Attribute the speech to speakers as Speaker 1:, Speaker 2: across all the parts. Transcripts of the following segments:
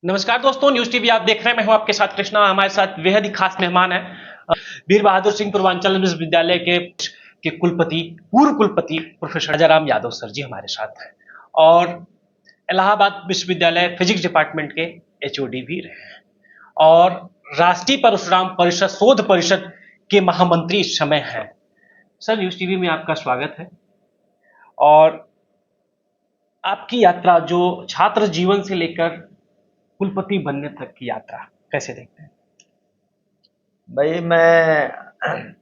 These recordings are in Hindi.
Speaker 1: नमस्कार दोस्तों, न्यूज टीवी आप देख रहे हैं। मैं हूं आपके साथ कृष्णा। हमारे साथ बेहद ही खास मेहमान है वीर बहादुर सिंह पूर्वांचल विश्वविद्यालय के कुलपति, पूर्व कुलपति प्रोफेसर राजाराम यादव सर जी हमारे साथ हैं और इलाहाबाद विश्वविद्यालय फिजिक्स डिपार्टमेंट के एचओडी भी रहे हैं और राष्ट्रीय परशुराम परिषद शोध परिषद के महामंत्री इस समय हैं। सर, न्यूज टीवी में आपका स्वागत है और आपकी यात्रा जो छात्र जीवन से लेकर कुलपति बनने तक की यात्रा कैसे देखते हैं?
Speaker 2: भाई, मैं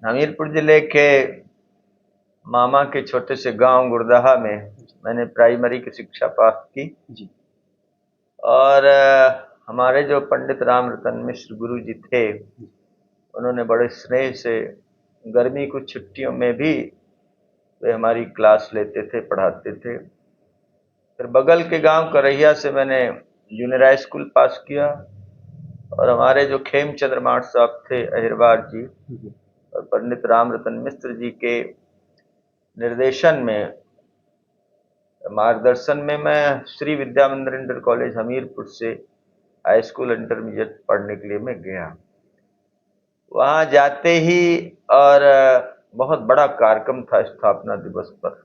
Speaker 2: हमीरपुर जिले के मामा के छोटे से गांव गुड़दहा में मैंने प्राइमरी की शिक्षा पास की
Speaker 1: जी।
Speaker 2: और हमारे जो पंडित राम रतन मिश्र गुरु जी थे, उन्होंने बड़े स्नेह से गर्मी की छुट्टियों में भी वे हमारी क्लास लेते थे, पढ़ाते थे। फिर बगल के गांव करैया से मैंने जूनियर हाई स्कूल पास किया और हमारे जो खेमचंद्र माठ साहब थे अहिरवार जी और पंडित राम रतन मिश्र जी के निर्देशन में, मार्गदर्शन में मैं श्री विद्या मंदिर इंटर कॉलेज हमीरपुर से हाई स्कूल इंटरमीडिएट पढ़ने के लिए मैं गया। वहाँ जाते ही और बहुत बड़ा कार्यक्रम था स्थापना दिवस पर।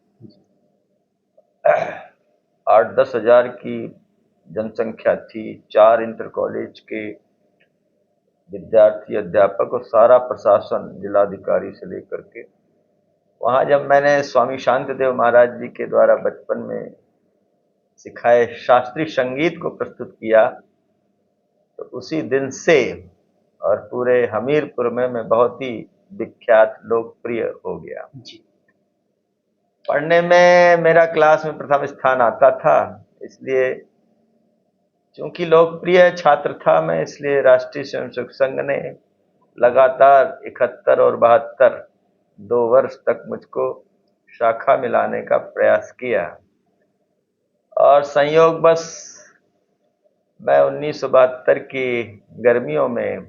Speaker 2: 8-10 हजार की जनसंख्या थी, 4 इंटर कॉलेज के विद्यार्थी, अध्यापक और सारा प्रशासन जिलाधिकारी से लेकर के। वहाँ जब मैंने स्वामी शांतिदेव महाराज जी के द्वारा बचपन में सिखाए शास्त्रीय संगीत को प्रस्तुत किया, तो उसी दिन से और पूरे हमीरपुर में मैं बहुत ही विख्यात, लोकप्रिय हो गया।
Speaker 1: जी।
Speaker 2: पढ़ने में मेरा क्लास में प्रथम स्थान आता था, इसलिए चूंकि लोकप्रिय छात्र था मैं, इसलिए राष्ट्रीय स्वयंसेवक संघ ने लगातार 71 और 72 2 वर्ष तक मुझको शाखा मिलाने का प्रयास किया और संयोग बस मैं 1972 की गर्मियों में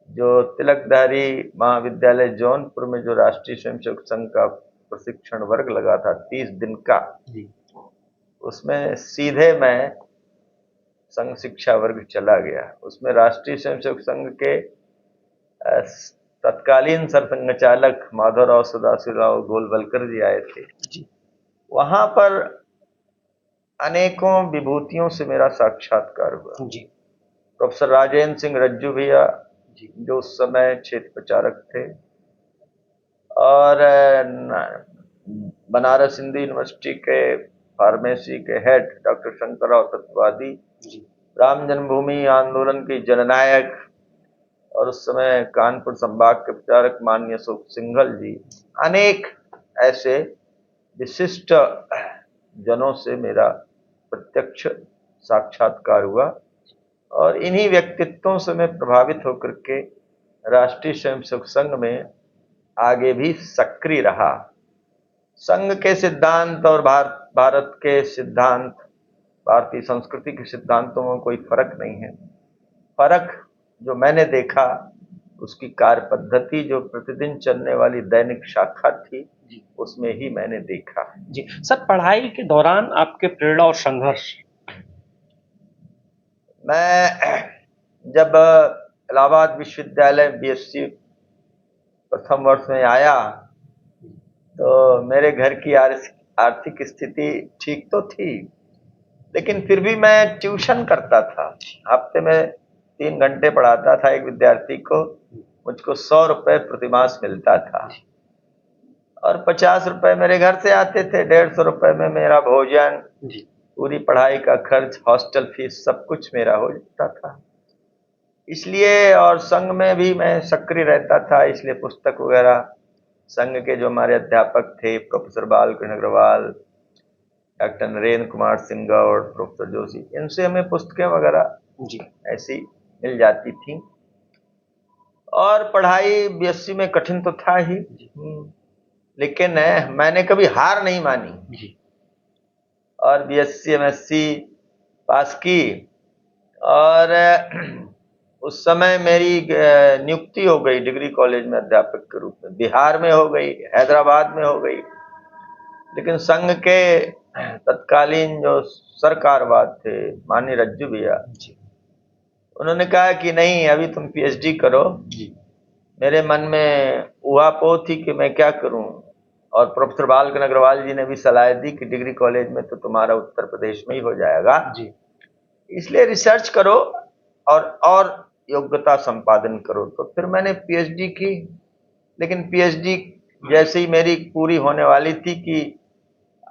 Speaker 2: जो तिलकधारी महाविद्यालय जौनपुर में जो राष्ट्रीय स्वयंसेवक संघ का प्रशिक्षण वर्ग लगा था 30 दिन का, उसमें सीधे मैं संघ शिक्षा वर्ग चला गया। उसमें राष्ट्रीय स्वयंसेवक संघ के तत्कालीन सरसंघचालक माधवराव सदाशिवराव गोलवलकर जी आए थे। वहां पर अनेकों विभूतियों से मेरा साक्षात्कार हुआ। प्रोफेसर राजेंद्र सिंह रज्जू भैया जो उस समय क्षेत्र प्रचारक थे और बनारस हिंदू यूनिवर्सिटी के फार्मेसी के हेड डॉक्टर शंकरराव तत्वादी, राम जन्मभूमि आंदोलन के जननायक और उस समय कानपुर संभाग के प्रचारक माननीय अशोक सिंघल जी, अनेक ऐसे विशिष्ट जनों से मेरा प्रत्यक्ष साक्षात्कार हुआ और इन्हीं व्यक्तित्वों से मैं प्रभावित होकर के राष्ट्रीय स्वयंसेवक संघ में आगे भी सक्रिय रहा। संघ के सिद्धांत और भारत के सिद्धांत, भारतीय संस्कृति के सिद्धांतों में कोई फर्क नहीं है। फर्क जो मैंने देखा, उसकी कार्य पद्धति जो प्रतिदिन चलने वाली दैनिक शाखा थी, उसमें ही मैंने देखा।
Speaker 1: जी सर, पढ़ाई के दौरान आपके प्रेरणा और संघर्ष?
Speaker 2: मैं जब इलाहाबाद विश्वविद्यालय बीएससी प्रथम वर्ष में आया तो मेरे घर की आर्थिक स्थिति ठीक तो थी, लेकिन फिर भी मैं ट्यूशन करता था। हफ्ते में 3 घंटे पढ़ाता था एक विद्यार्थी को, मुझको 100 रुपए प्रतिमास मिलता था और 50 रुपए मेरे घर से आते थे। 150 रुपए में मेरा भोजन, पूरी पढ़ाई का खर्च, हॉस्टल फीस, सब कुछ मेरा हो जाता था। इसलिए और संघ में भी मैं सक्रिय रहता था, इसलिए पुस्तक वगैरह संघ के जो हमारे अध्यापक थे, professor Balkrishna Agrawal, doctor Narendra Kumar Singh Gaur, professor Joshi, इनसे हमें पुस्तकें वगैरह ऐसी मिल जाती थी। और पढ़ाई बीएससी में कठिन तो था ही, लेकिन मैंने कभी हार नहीं मानी और बीएससी एमएससी पास की और उस समय मेरी नियुक्ति हो गई डिग्री कॉलेज में अध्यापक के रूप में। बिहार में हो गई, हैदराबाद में हो गई, लेकिन संघ के तत्कालीन जो सरकारवाद थे, माननीय रज्जू भैया, उन्होंने कहा कि नहीं अभी तुम पीएचडी करो। मेरे मन में उहापोह थी कि मैं क्या करूं, और प्रोफेसर बालकृष्ण अग्रवाल जी ने भी सलाह दी कि डिग्री कॉलेज में तो तुम्हारा उत्तर प्रदेश में ही हो जाएगा, इसलिए रिसर्च करो और योग्यता संपादन करो। तो फिर मैंने पीएचडी की, लेकिन पीएचडी जैसे ही मेरी पूरी होने वाली थी कि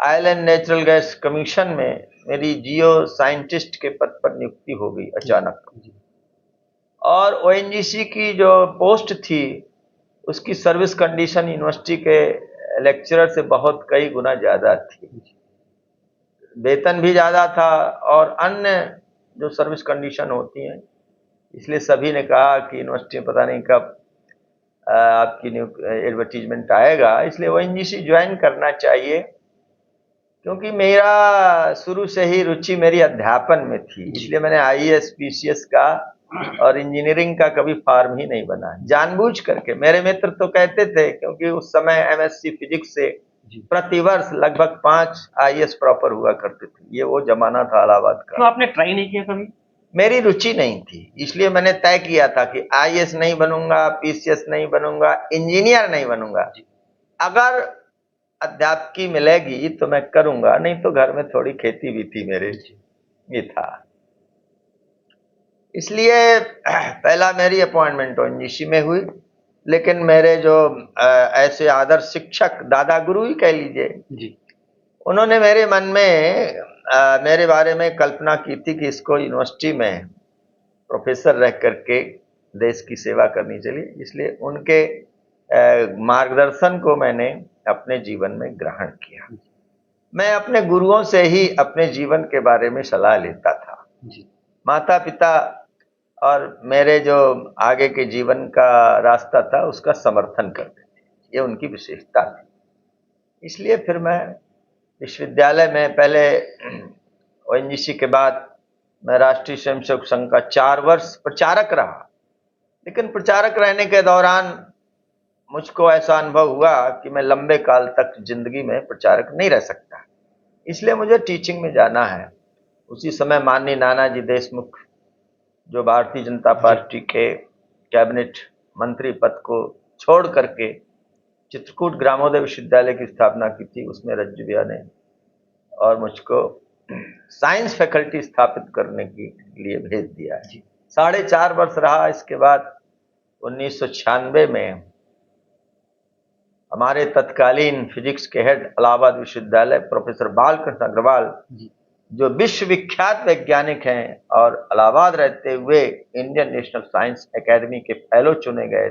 Speaker 2: oil and natural gas commission में मेरी जियो साइंटिस्ट के पद पर नियुक्ति हो गई अचानक, और ओएनजीसी की जो पोस्ट थी उसकी सर्विस कंडीशन यूनिवर्सिटी के लेक्चरर से बहुत कई गुना ज्यादा थी, वेतन भी ज्यादा था और अन्य जो सर्विस कंडीशन होती हैं, इसलिए सभी ने कहा कि यूनिवर्सिटी में पता नहीं कब आपकी एडवर्टीजमेंट आएगा, इसलिए ओएनजीसी ज्वाइन करना चाहिए। क्योंकि मेरा शुरू से ही रुचि मेरी अध्यापन में थी, इसलिए मैंने आईएएस पीसीएस का और इंजीनियरिंग का कभी फॉर्म ही नहीं बना, जानबूझ करके। मेरे मित्र तो कहते थे, क्योंकि उस समय एमएससी फिजिक्स से प्रतिवर्ष लगभग 5 आईएएस प्रॉपर हुआ करते थे, ये वो जमाना था इलाहाबाद का।
Speaker 1: तो आपने ट्राई नहीं किया कभी?
Speaker 2: मेरी रुचि नहीं थी, इसलिए मैंने तय किया था कि आईएएस नहीं बनूंगा, पीसीएस नहीं बनूंगा, इंजीनियर नहीं बनूंगा। अगर अध्यापकी मिलेगी तो मैं करूंगा, नहीं तो घर में थोड़ी खेती भी थी मेरे, ये था। इसलिए पहला मेरी अपॉइंटमेंट ओएनजीसी में हुई, लेकिन मेरे जो ऐसे आदर्श शिक्षक, दादा गुरु ही कह लीजिए, उन्होंने मेरे मन में मेरे बारे में कल्पना की थी कि इसको यूनिवर्सिटी में प्रोफेसर रह करके देश की सेवा करनी चाहिए, इसलिए उनके मार्गदर्शन को मैंने अपने जीवन में ग्रहण किया। मैं अपने गुरुओं से ही अपने जीवन के बारे में सलाह लेता था। माता पिता और मेरे जो आगे के जीवन का रास्ता था उसका समर्थन करते थे, ये उनकी विशेषता थी। इसलिए फिर मैं विश्वविद्यालय में पहले ओएनजीसी के बाद मैं राष्ट्रीय स्वयंसेवक संघ का 4 वर्ष प्रचारक रहा, लेकिन प्रचारक रहने के दौरान मुझको ऐसा अनुभव हुआ कि मैं लंबे काल तक जिंदगी में प्रचारक नहीं रह सकता, इसलिए मुझे टीचिंग में जाना है। उसी समय माननीय नानाजी देशमुख, जो भारतीय जनता पार्टी के कैबिनेट मंत्री पद को छोड़ करके चित्रकूट ग्रामोदय विश्वविद्यालय की स्थापना की थी, उसमें रज्जू भैया ने और मुझको साइंस फैकल्टी स्थापित करने के लिए भेज दिया है। 4.5 वर्ष रहा। इसके बाद 1996 में हमारे तत्कालीन फिजिक्स के हेड इलाहाबाद विश्वविद्यालय प्रोफेसर बालकृष्ण अग्रवाल, जो विश्वविख्यात वैज्ञानिक हैं और इलाहाबाद रहते हुए इंडियन नेशनल साइंस एकेडमी के फेलो चुने गए,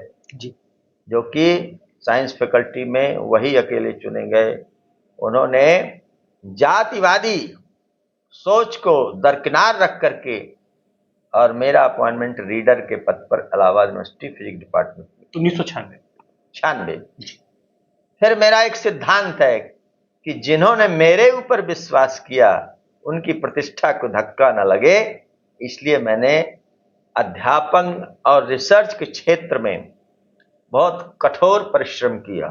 Speaker 2: जो कि साइंस फैकल्टी में वही अकेले चुने गए। उन्होंने जातिवादी सोच को दरकिनार रख करके और मेरा अपॉइंटमेंट रीडर के पद पर इलाहाबाद यूनिवर्सिटी फिजिक्स डिपार्टमेंट में 1996। फिर मेरा एक सिद्धांत है कि जिन्होंने मेरे ऊपर विश्वास किया उनकी प्रतिष्ठा को धक्का न लगे, इसलिए मैंने अध्यापन और रिसर्च के क्षेत्र में बहुत कठोर परिश्रम किया।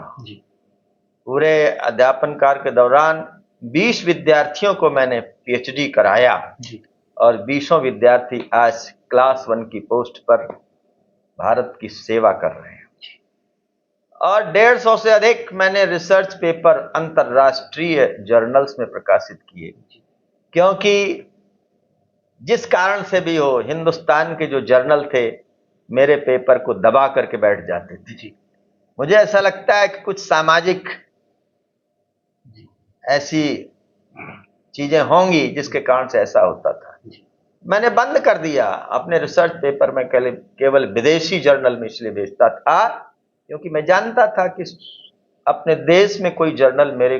Speaker 2: पूरे अध्यापन कार्य के दौरान 20 विद्यार्थियों को मैंने पीएचडी कराया और 20 विद्यार्थी आज क्लास 1 की पोस्ट पर भारत की सेवा कर रहे हैं। और 150 से अधिक मैंने रिसर्च पेपर अंतर्राष्ट्रीय जर्नल्स में प्रकाशित किए, क्योंकि जिस कारण से भी हो हिंदुस्तान के जो जर्नल थे मेरे पेपर को दबा करके बैठ जाते थे। मुझे ऐसा लगता है कि कुछ सामाजिक ऐसी चीजें होंगी जिसके कारण से ऐसा होता था। मैंने बंद कर दिया अपने रिसर्च पेपर में केवल विदेशी जर्नल में इसलिए भेजता था क्योंकि मैं जानता था कि अपने देश में कोई जर्नल मेरे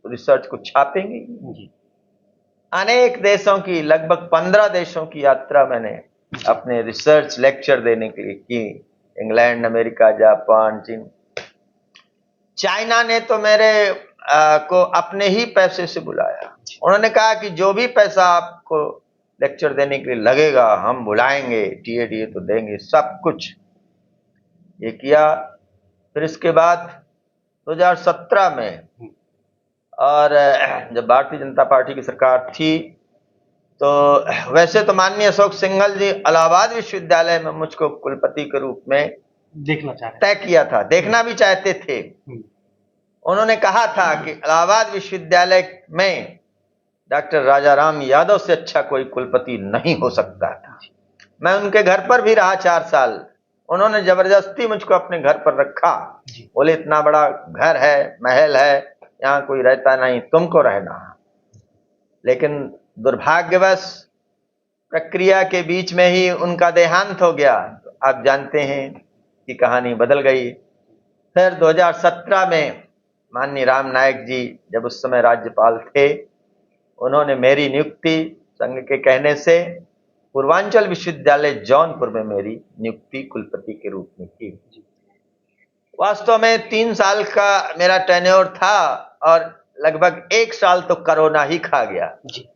Speaker 2: रिसर्च को छापेंगे। अनेक देशों की, लगभग 15 देशों की यात्रा मैंने अपने रिसर्च लेक्चर देने के लिए की। इंग्लैंड, अमेरिका, जापान, चीन। चाइना ने तो मेरे को अपने ही पैसे से बुलाया। उन्होंने कहा कि जो भी पैसा आपको लेक्चर देने के लिए लगेगा हम बुलाएंगे, टीए तो देंगे, सब कुछ ये किया। फिर इसके बाद 2017 में, और जब भारतीय जनता पार्टी की सरकार थी तो वैसे तो माननीय अशोक सिंघल जी इलाहाबाद विश्वविद्यालय में मुझको कुलपति के रूप में
Speaker 1: देखना चाह रहे
Speaker 2: तय किया था, देखना भी चाहते थे।
Speaker 1: हैं।
Speaker 2: उन्होंने कहा था कि इलाहाबाद विश्वविद्यालय में डॉक्टर राजाराम यादव से अच्छा कोई कुलपति नहीं हो सकता था। मैं उनके घर पर भी रहा 4 साल। उन्होंने जबरदस्ती मुझको अपने घर पर रखा। बोले इतना बड़ा घर है, महल है, यहाँ कोई रहता नहीं, तुमको रहना है। लेकिन दुर्भाग्यवश प्रक्रिया के बीच में ही उनका देहांत हो गया। तो आप जानते हैं कि कहानी बदल गई। फिर 2017 में माननीय राम नायक जी जब उस समय राज्यपाल थे, उन्होंने मेरी नियुक्ति संघ के कहने से पूर्वांचल विश्वविद्यालय जौनपुर में मेरी नियुक्ति कुलपति के रूप में की। वास्तव में 3 साल का मेरा टेन्योर था और लगभग 1 साल तो कोरोना ही खा गया।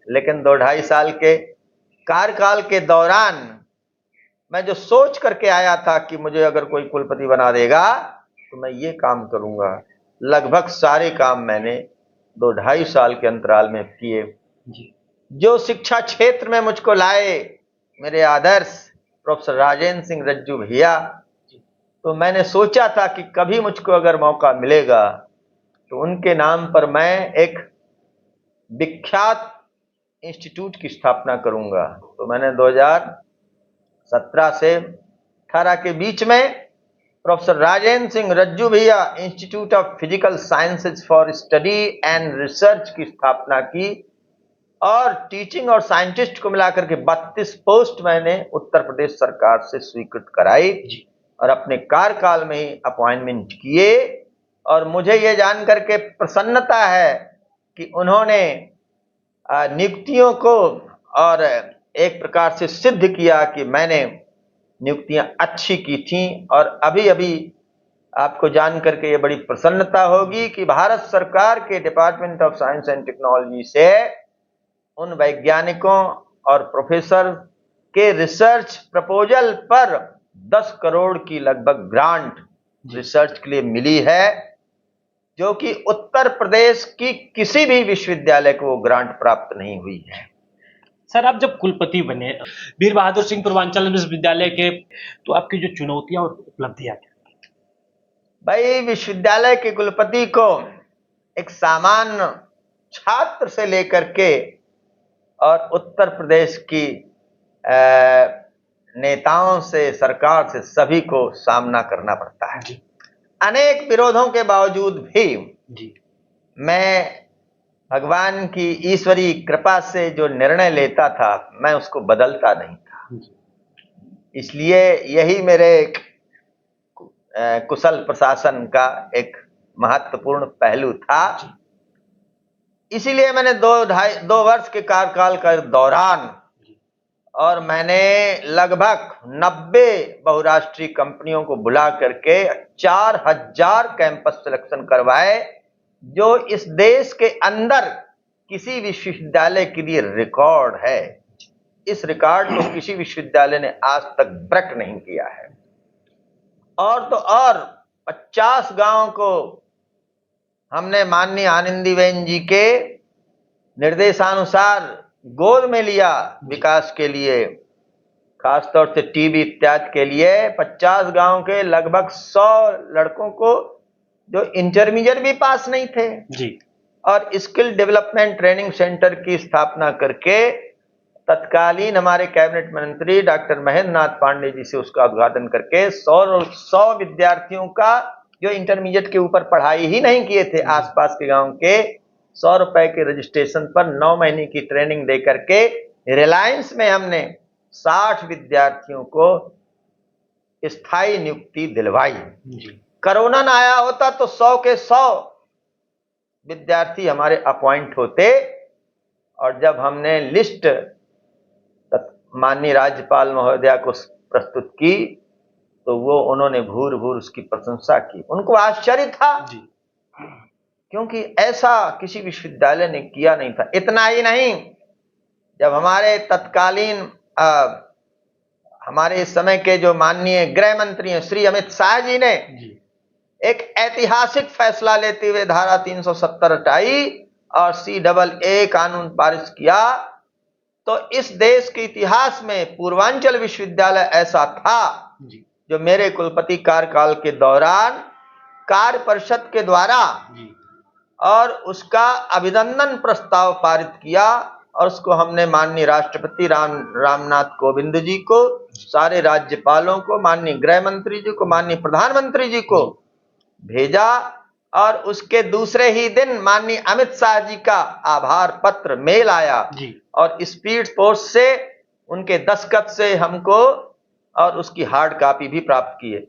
Speaker 2: लेकिन 2-2.5 साल के कार्यकाल के दौरान मैं जो सोच करके आया था कि मुझे अगर कोई कुलपति बना देगा तो मैं ये काम करूंगा, लगभग सारे काम मैंने 2-2.5 साल के अंतराल में किए। जो शिक्षा क्षेत्र में मुझको लाए मेरे आदर्श प्रोफेसर राजेंद्र सिंह रज्जू भैया, तो मैंने सोचा था कि कभी मुझको अगर मौका मिलेगा तो उनके नाम पर मैं एक विख्यात इंस्टीट्यूट की स्थापना करूंगा। तो मैंने 2017 से 18 के बीच में प्रोफेसर राजेंद्र सिंह रज्जू भैया institute of physical sciences for study and research की स्थापना की और टीचिंग और साइंटिस्ट को मिलाकर के 32 पोस्ट मैंने उत्तर प्रदेश सरकार से स्वीकृत कराई और अपने कार्यकाल में ही अपॉइंटमेंट किए। और मुझे ये जान करके प्रसन्नता है कि उन्होंने नियुक्तियों को और एक प्रकार से सिद्ध किया कि मैंने नियुक्तियां अच्छी की थी। और अभी अभी आपको जान करके ये बड़ी प्रसन्नता होगी कि भारत सरकार के department of science and technology से उन वैज्ञानिकों और प्रोफेसर के रिसर्च प्रपोजल पर 10 करोड़ की लगभग ग्रांट रिसर्च के लिए मिली है, जो कि उत्तर प्रदेश की किसी भी विश्वविद्यालय को ग्रांट प्राप्त नहीं हुई है।
Speaker 1: सर, आप जब कुलपति बने वीर बहादुर सिंह पूर्वांचल विश्वविद्यालय के, तो आपकी जो चुनौतियां और उपलब्धियां क्या?
Speaker 2: भाई, विश्वविद्यालय के कुलपति को एक सामान्य छात्र से लेकर के और उत्तर प्रदेश की नेताओं से, सरकार से, सभी को सामना करना पड़ता है। अनेक विरोधों के बावजूद भी मैं भगवान की ईश्वरीय कृपा से जो निर्णय लेता था मैं उसको बदलता नहीं था। इसलिए यही मेरे कुशल प्रशासन का एक महत्वपूर्ण पहलू था। इसीलिए मैंने 2 वर्ष के कार्यकाल के दौरान और मैंने लगभग 90 बहुराष्ट्रीय कंपनियों को बुला करके 4000 कैंपस सिलेक्शन करवाए, जो इस देश के अंदर किसी विश्वविद्यालय के लिए रिकॉर्ड है। इस रिकॉर्ड को किसी विश्वविद्यालय ने आज तक ब्रेक नहीं किया है। और तो और 50 गांवों को हमने माननीय आनंदीबेन जी के निर्देशानुसार गोद में लिया विकास के लिए, खासतौर से टीबी इत्यादि के लिए। 50 गांव के लगभग 100 लड़कों को जो इंटरमीडिएट भी पास नहीं थे जी, और स्किल डेवलपमेंट ट्रेनिंग सेंटर की स्थापना करके तत्कालीन हमारे कैबिनेट मंत्री डॉक्टर महेंद्र नाथ पांडे जी से उसका उद्घाटन करके 100 विद्यार्थियों का जो इंटरमीडिएट के ऊपर पढ़ाई ही नहीं किए थे आसपास के गांव के 100 रुपए के रजिस्ट्रेशन पर 9 महीने की ट्रेनिंग दे करके रिलायंस में हमने 60 विद्यार्थियों को स्थायी नियुक्ति दिलवाई। कोरोना ना आया होता तो 100 के 100 विद्यार्थी हमारे अपॉइंट होते। और जब हमने लिस्ट माननीय राज्यपाल महोदया को प्रस्तुत की तो वो उन्होंने भूर भूर उसकी प्रशंसा की। उनको आश्चर्य था जी, क्योंकि ऐसा किसी विश्वविद्यालय ने किया नहीं था। इतना ही नहीं, जब हमारे तत्कालीन हमारे इस समय के जो माननीय गृह मंत्री हैं श्री अमित शाह जी ने एक ऐतिहासिक फैसला लेते हुए धारा 370 हटाई और CAA कानून पारित किया, तो इस देश के इतिहास में पूर्वांचल विश्वविद्यालय ऐसा था
Speaker 1: जी
Speaker 2: जो मेरे कुलपति कार्यकाल के दौरान कार्य परिषद के द्वारा
Speaker 1: जी
Speaker 2: और उसका अभिनंदन प्रस्ताव पारित किया, और उसको हमने माननीय राष्ट्रपति रामनाथ कोविंद जी को, सारे राज्यपालों को, माननीय गृह मंत्री जी को, माननीय प्रधानमंत्री जी को भेजा, और उसके दूसरे ही दिन माननीय अमित शाह जी का आभार पत्र मेल आया
Speaker 1: जी
Speaker 2: और स्पीड पोस्ट से उनके दस्तखत से हमको और उसकी हार्ड कॉपी भी प्राप्त किए।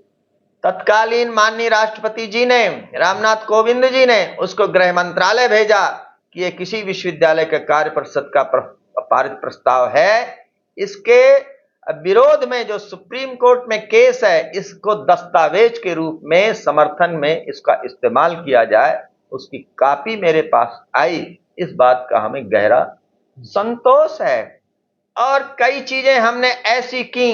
Speaker 2: तत्कालीन माननीय राष्ट्रपति जी ने, रामनाथ कोविंद जी ने उसको गृह मंत्रालय भेजा कि ये किसी विश्वविद्यालय के कार्य परिषद का पारित प्रस्ताव है, इसके विरोध में जो सुप्रीम कोर्ट में केस है, इसको दस्तावेज के रूप में समर्थन में इसका इस्तेमाल किया जाए। उसकी कॉपी मेरे पास आई। इस बात का हमें गहरा संतोष है। और कई चीजें हमने ऐसी की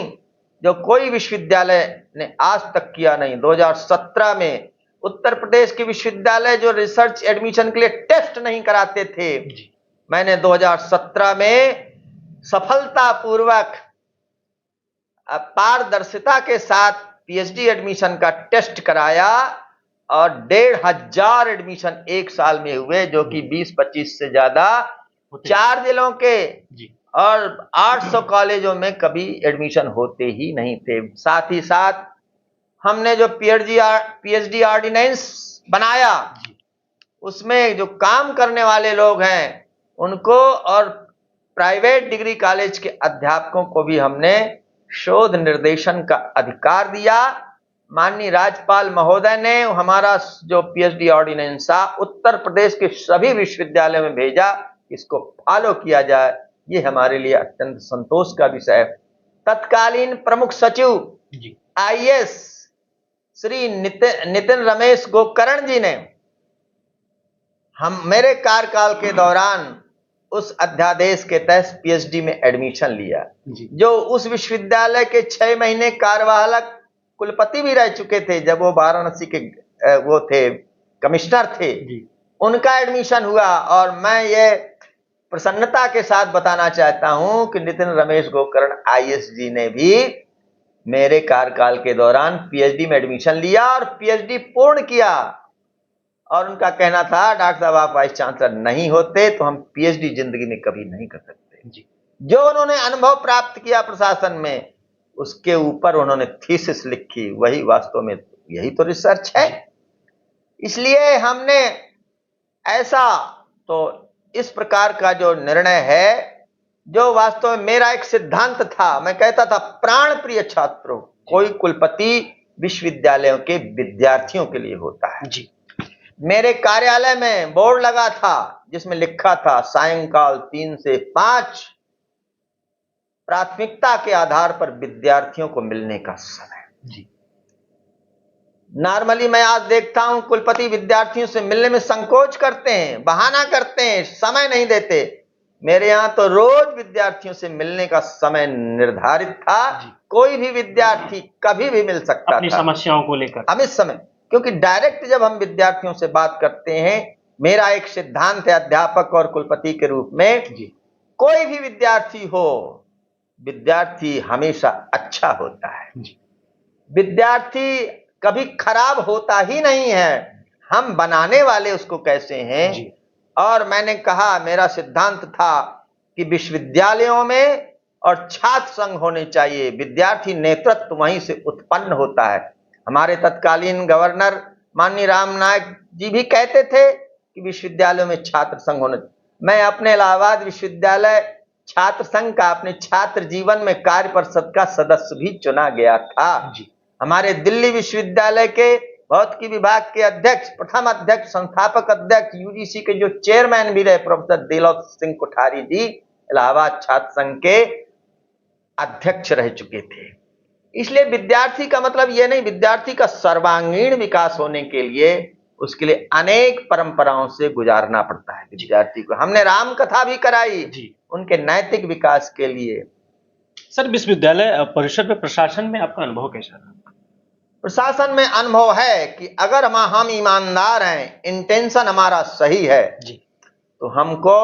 Speaker 2: जो कोई विश्वविद्यालय ने आज तक किया नहीं। 2017 में उत्तर प्रदेश के विश्वविद्यालय जो रिसर्च एडमिशन के लिए टेस्ट नहीं कराते थे, मैंने 2017 में सफलतापूर्वक पारदर्शिता के साथ पीएचडी एडमिशन का टेस्ट कराया और 1500 एडमिशन एक साल में हुए, जो कि 20-25 से ज्यादा 4 जिलों के और 800 कॉलेजों में कभी एडमिशन होते ही नहीं थे। साथ ही साथ हमने जो पीएचडी ऑर्डिनेंस बनाया, उसमें जो काम करने वाले लोग हैं उनको और प्राइवेट डिग्री कॉलेज के अध्यापकों को भी हमने शोध निर्देशन का अधिकार दिया। माननीय राज्यपाल महोदय ने हमारा जो पीएचडी ऑर्डिनेंस था उत्तर प्रदेश के सभी विश्वविद्यालयों में भेजा, इसको फॉलो किया जाए। ये हमारे लिए अत्यंत संतोष का विषय है। तत्कालीन प्रमुख सचिव आईएएस श्री नितिन रमेश गोकर्ण जी ने मेरे कार्यकाल के दौरान उस अध्यादेश के तहत पीएचडी में एडमिशन लिया, जो उस विश्वविद्यालय के 6 महीने कार्यवाहक कुलपति भी रह चुके थे जब वो वाराणसी के वो थे कमिश्नर थे, उनका एडमिशन हुआ। और मैं ये प्रसन्नता के साथ बताना चाहता हूं कि नितिन रमेश गोकर्ण आईएएस जी ने भी मेरे कार्यकाल के दौरान पीएचडी में एडमिशन लिया और पीएचडी पूर्ण किया। और उनका कहना था, डॉक्टर साहब आप वाइस चांसलर नहीं होते तो हम पीएचडी जिंदगी में कभी नहीं कर सकते। जो उन्होंने अनुभव प्राप्त किया प्रशासन में, उसके ऊपर उन्होंने थीसिस लिखी, वही वास्तव में यही तो रिसर्च है। इसलिए हमने ऐसा तो इस प्रकार का जो निर्णय है, जो वास्तव में मेरा एक सिद्धांत था, मैं कहता था प्राण प्रिय छात्रों, कोई कुलपति विश्वविद्यालयों के विद्यार्थियों के लिए होता है। मेरे कार्यालय में बोर्ड लगा था जिसमें लिखा था सायंकाल 3 से 5 प्राथमिकता के आधार पर विद्यार्थियों को मिलने का समय। नॉर्मली मैं आज देखता हूं कुलपति विद्यार्थियों से मिलने में संकोच करते हैं, बहाना करते हैं, समय नहीं देते। मेरे यहां तो रोज विद्यार्थियों से मिलने का समय निर्धारित था। कोई भी विद्यार्थी कभी भी मिल सकता
Speaker 1: अपनी
Speaker 2: था
Speaker 1: समस्याओं को लेकर
Speaker 2: अमित समय, क्योंकि डायरेक्ट जब हम विद्यार्थियों से बात करते हैं, मेरा एक सिद्धांत है अध्यापक और कुलपति के रूप में, कोई भी विद्यार्थी हो, विद्यार्थी हमेशा अच्छा होता है। विद्यार्थी कभी खराब होता ही नहीं है, हम बनाने वाले उसको कैसे हैं। और मैंने कहा, मेरा सिद्धांत था कि विश्वविद्यालयों में और छात्र संघ होने चाहिए, विद्यार्थी नेतृत्व वहीं से उत्पन्न होता है। हमारे तत्कालीन गवर्नर माननीय राम नायक जी भी कहते थे कि विश्वविद्यालयों में छात्र संघ होने। मैं अपने इलाहाबाद विश्वविद्यालय छात्र संघ का अपने छात्र जीवन में कार्य परिषद का सदस्य भी चुना गया था। हमारे दिल्ली विश्वविद्यालय के भौतिकी विभाग के अध्यक्ष, प्रथम अध्यक्ष, संस्थापक अध्यक्ष, यूजीसी के जो चेयरमैन भी रहे प्रोफेसर दिलौत सिंह कोठारी जी, इलाहाबाद छात्र संघ के अध्यक्ष रह चुके थे। इसलिए विद्यार्थी का मतलब यह नहीं, विद्यार्थी का सर्वांगीण विकास होने के लिए उसके लिए अनेक परंपराओं से गुजारना पड़ता है विद्यार्थी को। हमने राम कथा भी कराई उनके नैतिक विकास के लिए।
Speaker 1: सर, विश्वविद्यालय परिषद में प्रशासन में आपका अनुभव कैसा रहा?
Speaker 2: प्रशासन में अनुभव है कि अगर हम ईमानदार हैं, इंटेंशन हमारा सही है, तो हमको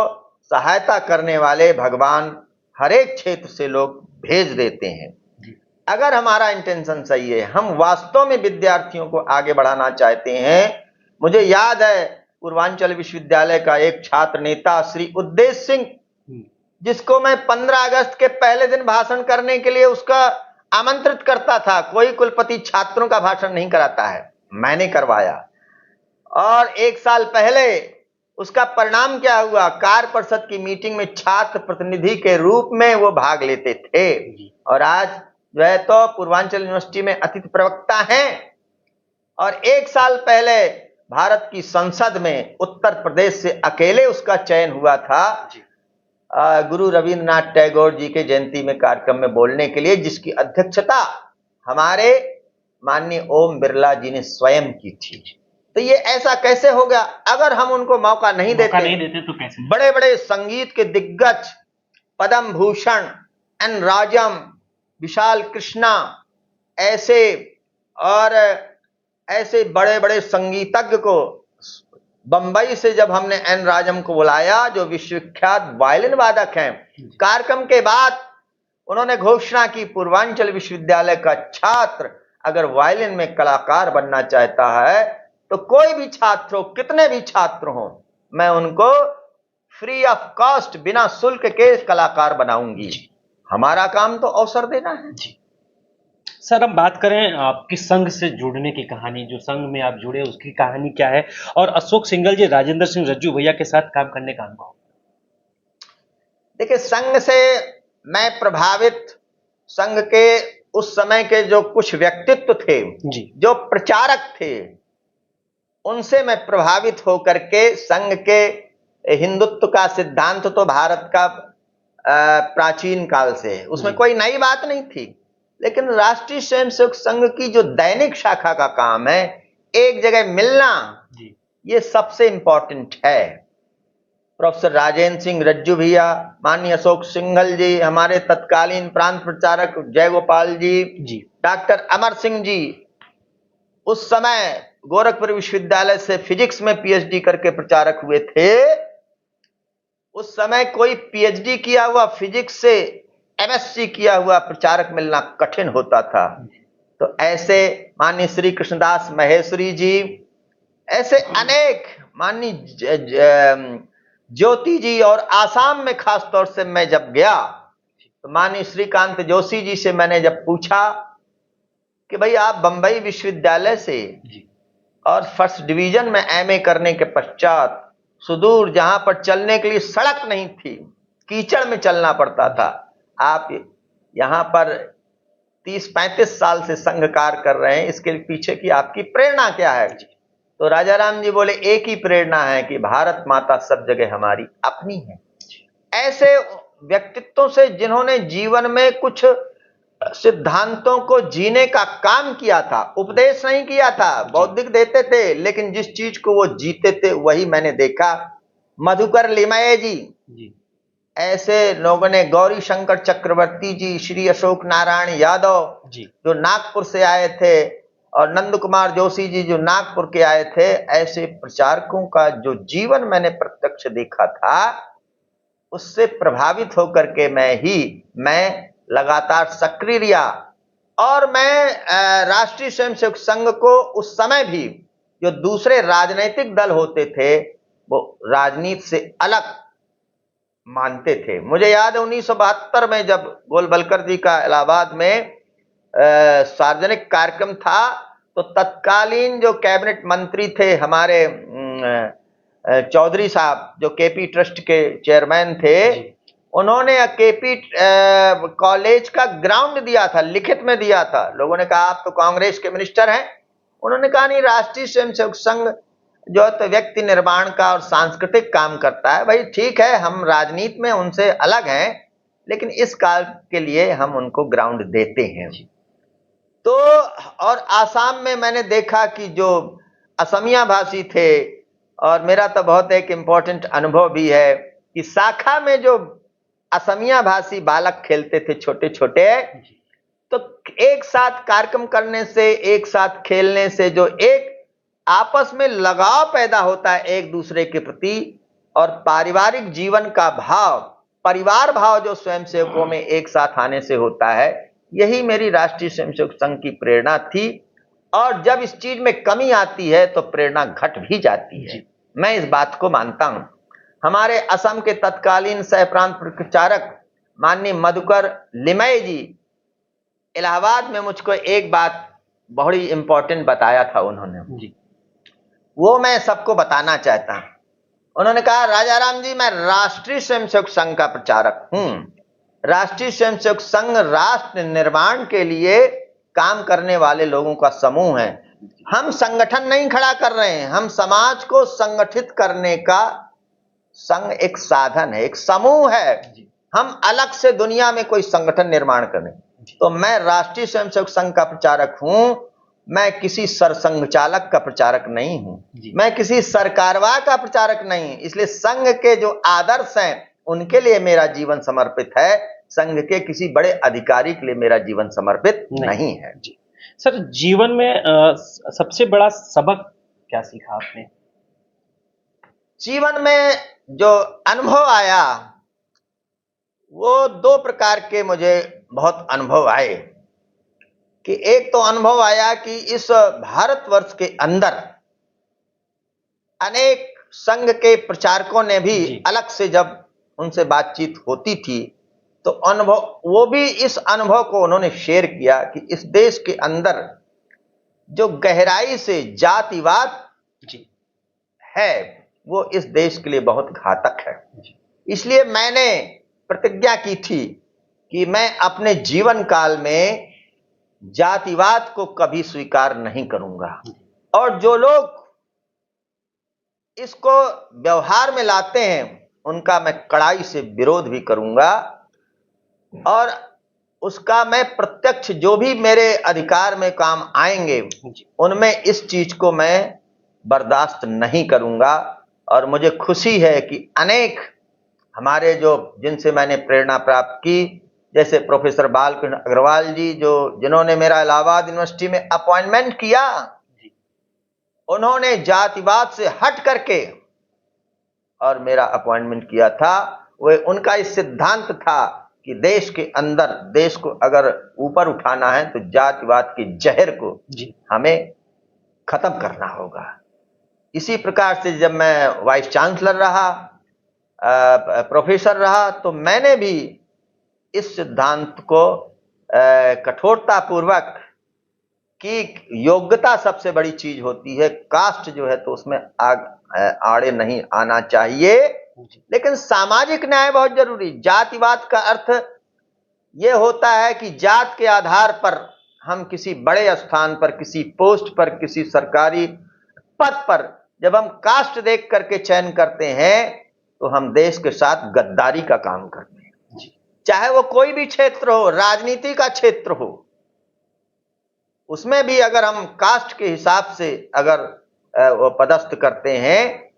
Speaker 2: सहायता करने वाले भगवान हर एक क्षेत्र से लोग भेज देते हैं। अगर हमारा इंटेंशन सही है, हम वास्तव में विद्यार्थियों को आगे बढ़ाना चाहते हैं। मुझे याद है पूर्वांचल विश्वविद्यालय का एक छात्र नेता श्री उद्देश सिंह, जिसको मैं 15 अगस्त के पहले दिन भाषण करने के लिए उसका आमंत्रित करता था। कोई कुलपति छात्रों का भाषण नहीं कराता है, मैंने करवाया। और 1 साल पहले उसका परिणाम क्या हुआ, कार्य परिषद की मीटिंग में छात्र प्रतिनिधि के रूप में वो भाग लेते थे। और आज जो है तो पूर्वांचल यूनिवर्सिटी में अतिथि प्रवक्ता हैं। और 1 साल पहले भारत की संसद में उत्तर प्रदेश से अकेले उसका चयन हुआ था गुरु रविंद्रनाथ टैगोर जी के जयंती में कार्यक्रम में बोलने के लिए, जिसकी अध्यक्षता हमारे माननीय ओम बिरला जी ने स्वयं की थी। तो ये ऐसा कैसे हो गया? अगर हम उनको मौका नहीं देते
Speaker 1: तो कैसे?
Speaker 2: बड़े बड़े संगीत के दिग्गज पद्म भूषण, एन राजम, विशाल कृष्णा, ऐसे बड़े बड़े संगीतज्ञ को बंबई से जब हमने एन राजम को बुलाया, जो विश्वविख्यात वायलिन वादक हैं, कार्यक्रम के बाद उन्होंने घोषणा की पूर्वांचल विश्वविद्यालय का छात्र अगर वायलिन में कलाकार बनना चाहता है तो कोई भी छात्र हो, कितने भी छात्र हो, मैं उनको फ्री ऑफ कॉस्ट, बिना शुल्क के कलाकार बनाऊंगी। हमारा काम तो अवसर देना है।
Speaker 1: जी सर, हम बात करें आपकी संघ से जुड़ने की कहानी, जो संघ में आप जुड़े उसकी कहानी क्या है, और अशोक सिंघल जी, राजेंद्र सिंह रज्जू भैया के साथ काम करने का अनुभव।
Speaker 2: देखिए, संघ से मैं प्रभावित, संघ के उस समय के जो कुछ व्यक्तित्व थे
Speaker 1: जी,
Speaker 2: जो प्रचारक थे, उनसे मैं प्रभावित होकर के संघ के हिंदुत्व का सिद्धांत तो भारत का प्राचीन काल से, उसमें कोई नई बात नहीं थी, लेकिन राष्ट्रीय स्वयंसेवक संघ की जो दैनिक शाखा का काम है, एक जगह मिलना, ये सबसे इंपॉर्टेंट है। प्रोफेसर राजेंद्र सिंह रज्जू भैया, माननीय अशोक सिंघल जी, हमारे तत्कालीन प्रांत प्रचारक जय गोपाल जी, डॉक्टर अमर सिंह जी, उस समय गोरखपुर विश्वविद्यालय से फिजिक्स में पीएचडी करके प्रचारक हुए थे। उस समय कोई पीएचडी किया हुआ फिजिक्स से एमएससी किया हुआ प्रचारक मिलना कठिन होता था। तो ऐसे माननीय श्री कृष्णदास महेश्वरी जी, ऐसे अनेक, माननीय ज्योति जी, और आसाम में खास तौर से मैं जब गया तो माननीय श्रीकांत जोशी जी से मैंने जब पूछा कि भाई आप बंबई विश्वविद्यालय से और फर्स्ट डिवीजन में एमए करने के पश्चात सुदूर, जहां पर चलने के लिए सड़क नहीं थी, कीचड़ में चलना पड़ता था, आप यहां पर 30-35 साल से संघ कार्य कर रहे हैं, इसके पीछे की आपकी प्रेरणा क्या है? तो राजा राम जी बोले, एक ही प्रेरणा है कि भारत माता सब जगह हमारी अपनी है। ऐसे व्यक्तित्वों से, जिन्होंने जीवन में कुछ सिद्धांतों को जीने का काम किया था, उपदेश नहीं किया था, बौद्धिक देते थे, लेकिन जिस चीज को वो जीते थे वही मैंने देखा। मधुकर लिमये जी, ऐसे लोगों ने, गौरी शंकर चक्रवर्ती जी, श्री अशोक नारायण यादव जी, जो नागपुर से आए थे, और नंद कुमार जोशी जी, जो नागपुर के आए थे, ऐसे प्रचारकों का जो जीवन मैंने प्रत्यक्ष देखा था, उससे प्रभावित होकर के मैं लगातार सक्रिय रहा। और मैं राष्ट्रीय स्वयंसेवक संघ को उस समय भी, जो दूसरे राजनीतिक दल होते थे, वो राजनीति से अलग मानते थे। मुझे याद है 1972 में जब गोलवलकर जी का इलाहाबाद में सार्वजनिक कार्यक्रम था, तो तत्कालीन जो कैबिनेट मंत्री थे हमारे चौधरी साहब, जो केपी ट्रस्ट के चेयरमैन थे, उन्होंने केपी कॉलेज का ग्राउंड दिया था, लिखित में दिया था। लोगों ने कहा आप तो कांग्रेस के मिनिस्टर हैं। उन्होंने कहा नहीं, राष्ट्रीय स्वयंसेवक संघ जो तो व्यक्ति निर्माण का और सांस्कृतिक काम करता है, भाई ठीक है, हम राजनीति में उनसे अलग हैं, लेकिन इस काल के लिए हम उनको ग्राउंड देते हैं। तो और आसाम में मैंने देखा कि जो असमिया भाषी थे, और मेरा तो बहुत एक इम्पोर्टेंट अनुभव भी है कि शाखा में जो असमिया भाषी बालक खेलते थे छोटे छोटे, तो एक साथ कार्यक्रम करने से, एक साथ खेलने से जो एक आपस में लगाव पैदा होता है एक दूसरे के प्रति, और पारिवारिक जीवन का भाव, परिवार भाव जो स्वयंसेवकों में एक साथ आने से होता है, यही मेरी राष्ट्रीय स्वयंसेवक संघ की प्रेरणा थी। और जब इस चीज में कमी आती है तो प्रेरणा घट भी जाती है, मैं इस बात को मानता हूं। हमारे असम के तत्कालीन सह प्रांत प्रचारक माननीय मधुकर लिमय जी इलाहाबाद में मुझको एक बात बड़ी इंपॉर्टेंट बताया था उन्होंने, वो मैं सबको बताना चाहता हूं। उन्होंने कहा, राजाराम जी, मैं राष्ट्रीय स्वयंसेवक संघ का प्रचारक हूं। राष्ट्रीय स्वयंसेवक संघ राष्ट्र निर्माण के लिए काम करने वाले लोगों का समूह है। हम संगठन नहीं खड़ा कर रहे हैं, हम समाज को संगठित करने का संघ एक साधन है, एक समूह है। हम अलग से दुनिया में कोई संगठन निर्माण करें। तो मैं राष्ट्रीय स्वयंसेवक संघ का प्रचारक हूं, मैं किसी सरसंघ चालक का प्रचारक नहीं हूं, मैं किसी सरकारवाह का प्रचारक नहीं। इसलिए संघ के जो आदर्श हैं उनके लिए मेरा जीवन समर्पित है, संघ के किसी बड़े अधिकारी के लिए मेरा जीवन समर्पित नहीं है।
Speaker 1: सर, जीवन में सबसे बड़ा सबक क्या सीखा आपने?
Speaker 2: जीवन में जो अनुभव आया वो दो प्रकार के मुझे बहुत अनुभव आए। कि एक तो अनुभव आया कि इस भारतवर्ष के अंदर अनेक संघ के प्रचारकों ने भी अलग से जब उनसे बातचीत होती थी तो अनुभव, वो भी इस अनुभव को उन्होंने शेयर किया कि इस देश के अंदर जो गहराई से जातिवाद है वो इस देश के लिए बहुत घातक है। इसलिए मैंने प्रतिज्ञा की थी कि मैं अपने जीवन काल में जातिवाद को कभी स्वीकार नहीं करूंगा, और जो लोग इसको व्यवहार में लाते हैं उनका मैं कड़ाई से विरोध भी करूंगा, और उसका मैं प्रत्यक्ष जो भी मेरे अधिकार में काम आएंगे उनमें इस चीज को मैं बर्दाश्त नहीं करूंगा। और मुझे खुशी है कि अनेक हमारे जो जिनसे मैंने प्रेरणा प्राप्त की, जैसे प्रोफेसर बालकृष्ण अग्रवाल जी, जो जिन्होंने मेरा इलाहाबाद यूनिवर्सिटी में अपॉइंटमेंट किया, उन्होंने जातिवाद से हट करके और मेरा अपॉइंटमेंट किया था। वो उनका इस सिद्धांत था कि देश के अंदर देश को अगर ऊपर उठाना है तो जातिवाद के जहर को हमें खत्म करना होगा। इसी प्रकार से जब मैं वाइस चांसलर रहा, प्रोफेसर रहा, तो मैंने भी इस सिद्धांत को कठोरता पूर्वक कि योग्यता सबसे बड़ी चीज होती है, कास्ट जो है तो उसमें आड़े नहीं आना चाहिए, लेकिन सामाजिक न्याय बहुत जरूरी। जातिवाद का अर्थ यह होता है कि जात के आधार पर हम किसी बड़े स्थान पर, किसी पोस्ट पर, किसी सरकारी पद पर जब हम कास्ट देख करके चयन करते हैं तो हम देश के साथ गद्दारी का काम करते हैं। चाहे वो कोई भी क्षेत्र हो, राजनीति का क्षेत्र हो, उसमें भी अगर हम कास्ट के हिसाब से अगर वो पदस्थ करते हैं,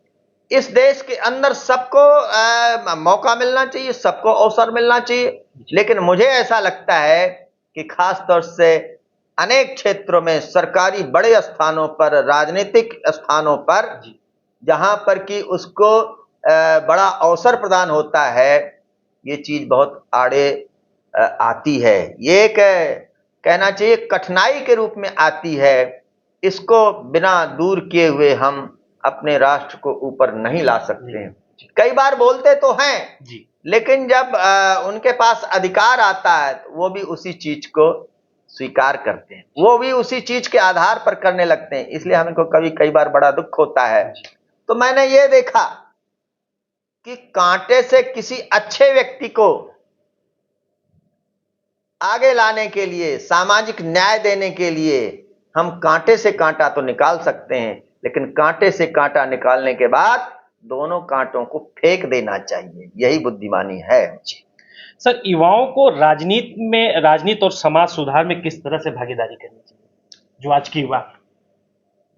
Speaker 2: इस देश के अंदर सबको मौका मिलना चाहिए, सबको अवसर मिलना चाहिए। लेकिन मुझे ऐसा लगता है कि खास तौर से अनेक क्षेत्रों में, सरकारी बड़े स्थानों पर, राजनीतिक स्थानों पर, जहां पर कि उसको बड़ा अवसर प्रदान होता है, ये चीज बहुत आड़े आती है। ये एक कहना चाहिए कठिनाई के रूप में आती है। इसको बिना दूर किए हुए हम अपने राष्ट्र को ऊपर नहीं ला सकते हैं। कई बार बोलते तो हैं, लेकिन जब उनके पास अधिकार आता है तो वो भी उसी चीज को स्वीकार करते हैं, वो भी उसी चीज के आधार पर करने लगते हैं। इसलिए हमको कई बार बड़ा दुख होता है। तो मैंने ये देखा कि कांटे से किसी अच्छे व्यक्ति को आगे लाने के लिए, सामाजिक न्याय देने के लिए हम कांटे से कांटा तो निकाल सकते हैं, लेकिन कांटे से कांटा निकालने के बाद दोनों कांटों को फेंक देना चाहिए। यही बुद्धिमानी है।
Speaker 1: सर, युवाओं को राजनीति और समाज सुधार में किस तरह से भागीदारी करनी चाहिए, जो आज की युवा?